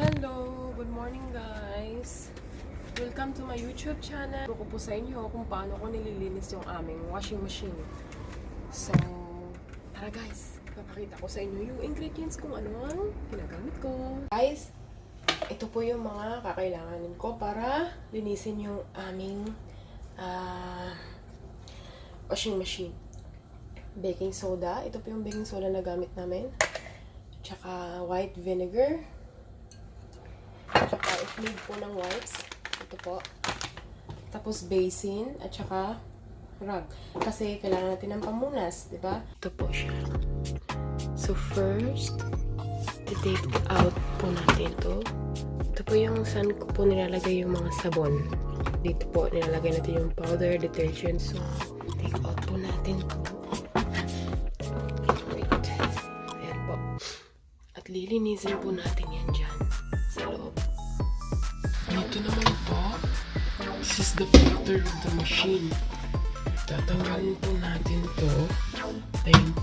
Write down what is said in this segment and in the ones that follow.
Hello! Good morning guys! Welcome to my YouTube channel. Turo ko po sa inyo kung paano ko nililinis yung aming washing machine. So, tara guys! Papakita ko sa inyo yung ingredients kung ano ang ginagamit ko. Guys, ito po yung mga kakailanganin ko para linisin yung aming washing machine. Baking soda. Ito po yung baking soda na gamit namin. Tsaka white vinegar. Tsaka if-need po ng wipes. Ito po. Tapos basin. At tsaka rug. Kasi kailangan natin ng pamunas. Diba? Ito po siya. So first, i-take out po natin ito. Ito po yung saan ko po nilalagay yung mga sabon. Dito po nilalagay natin yung powder, detergent. So, take out po natin ito. Wait. Ayan po. At lilinisin po natin yan dyan sa loob. Dito naman po, this is the filter of the machine. Tatanggalin po natin to. Ayun po.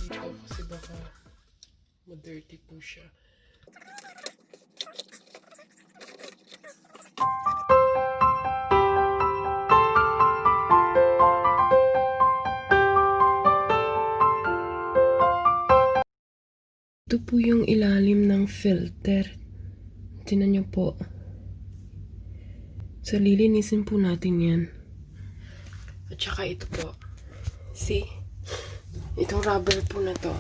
Dito kasi baka ma-dirty po siya. Ito po yung ilalim ng filter. Tingnan nyo po. So, lilinisin po natin yan. At saka ito po. See? Itong rubber po na to.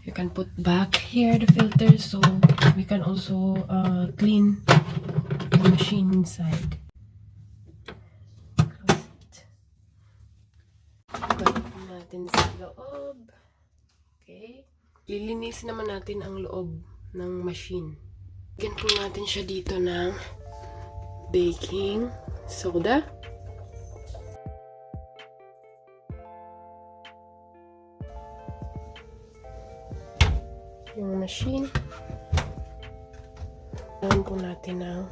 You can put back here the filter so we can also clean the machine inside. Close it. Balik natin sa loob. Okay. Lilinisin naman natin ang loob ng machine. Lagyan po natin siya dito ng baking soda. Yung machine. Lagyan po natin ng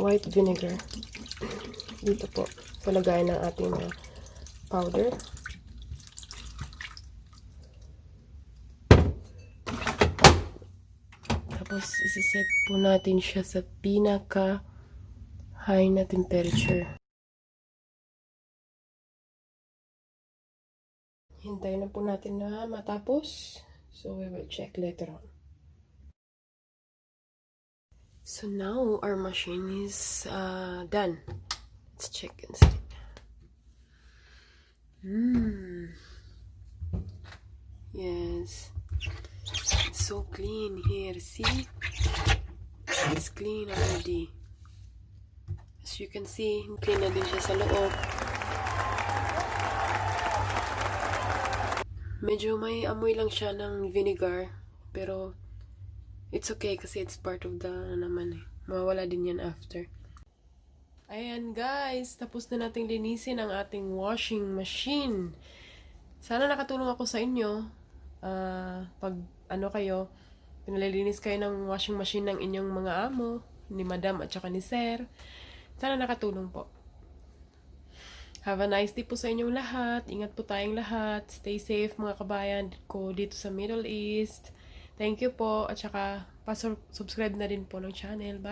white vinegar. Dito po. Palagay ng ating powder. Tapos, isiset po natin siya sa pinaka-high na temperature. Hintayin na po natin na matapos. So, we will check later on. So, now, our machine is done. Let's check inside. Yes. It's so clean here. See? It's clean already. As you can see, clean na din siya sa loob. Medyo may amoy lang siya ng vinegar. Pero, it's okay kasi it's part of the naman eh. Mawawala din yan after. Ayan guys, tapos na nating linisin ang ating washing machine. Sana nakatulong ako sa inyo. Pag pinalilinis kayo ng washing machine ng inyong mga amo, ni madam at saka ni sir. Sana nakatulong po. Have a nice day po sa inyong lahat. Ingat po tayong lahat. Stay safe mga kabayan ko dito sa Middle East. Thank you po. At saka, pa-subscribe na din po ng channel. Bye!